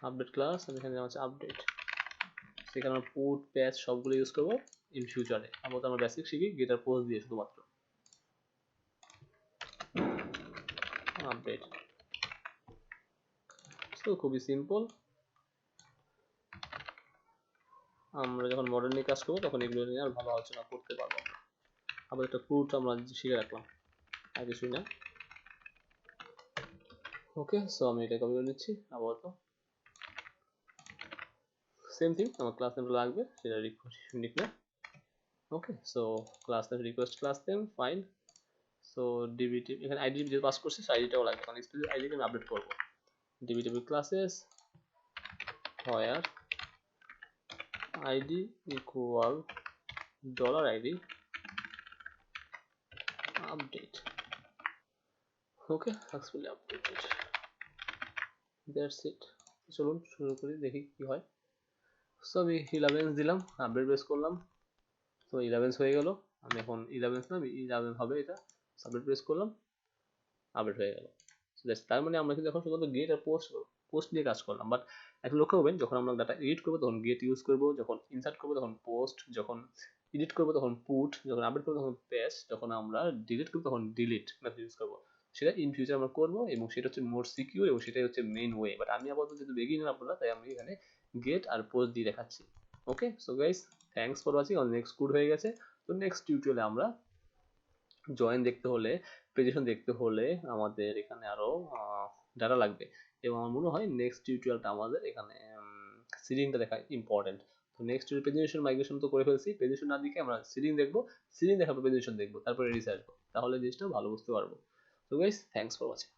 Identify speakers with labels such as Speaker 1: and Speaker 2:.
Speaker 1: Update class, আমি এখানে আছে আপডেট, সেখানে আমরা পুট প্যাচ সবগুলো ইউজ করবো ইন ফিউচারে। আপাতত আমরা বেসিক শিখি গেট আর পোস্ট দিয়ে শুধুমাত্র। আপডেট, তো খুবই সিম্পল। আমরা যখন মডেল নিয়ে কাজ করবো তখন এগুলো নিয়ে আর ভালো আলোচনা করতে পারবো। আবার একটা পুট আমরা শিখে রাখলাম, আর কিছুই না। ওকে, সো আমি এটা কপি করে নিচ্ছি। আপাতত সেম থিং, আমার ক্লাস নেম লাগবে, সেটা লিখলে okay. So class name request class name, fine. So DBT এখানে আইডি যে পাস করছি আইডিটাও লাগবে, কারণ স্পেসিফিক আইডিকে আমি আপডেট করবো। ডিবিটিভি classes where ID equal $id update. Okay, successfully updated, that's it. চলুন শুরু করি, দেখি কি হয়। সো আমি 11 দিলাম, আপডেট বেস করলাম, তো 11 হয়ে গেল। আমি এখন 11 না, 11 হবে এটা। সাবমিট প্রেস করলাম, আপডেট হয়ে গেল। তার মানে আমরা কিন্তু এখন শুধুমাত্র গেট আর পোস্ট নিয়ে কাজ করলাম। বাট একটা লক্ষ্য করবেন, যখন আমরা ডাটা এডিট করবো তখন গেট ইউজ করবো, যখন ইনসার্ট করবো তখন পোস্ট, যখন এডিট করবো তখন পুট, যখন আপডেট করবো তখন পেস্ট, যখন আমরা ডিলিট করবো তখন ডিলিট মেথড ইউজ করবো। সেটা ইন ফিউচার আমরা করবো, এবং সেটা হচ্ছে মোর সিকিউর, এবং সেটাই হচ্ছে মেইন ওয়ে। বাট আমি আপাতত যেহেতু বেগিনার আপনারা, তাই আমি এখানে গেট আর পোস্ট দিয়ে দেখাচ্ছি। Okay, so guys, thanks for watching. Next good হয়ে গেছে। তো নেক্সট টিউটোরিয়ালে আমরা জয়েন দেখতে হলে, প্রেজেন্টেশন দেখতে হলে আমাদের এখানে আরো ডাটা লাগবে, এবং আমার মনে হয় নেক্সট টিউটোরিয়ালটা আমাদের এখানে সিডিংটা দেখা ইম্পর্টেন্ট। তো নেক্সট প্রেজেন্টেশন মাইগ্রেশন তো করে ফেলছি, প্রেজেন্টেশন না দেখে আমরা সিডিং দেখবো, সিডিং দেখার পর প্রেজেন্টেশন দেখবো, তারপরে রিসার্চ, তাহলে জিনিসটা ভালো বুঝতে পারবো। তো গাইস, থ্যাংকস ফর ওয়াচিং।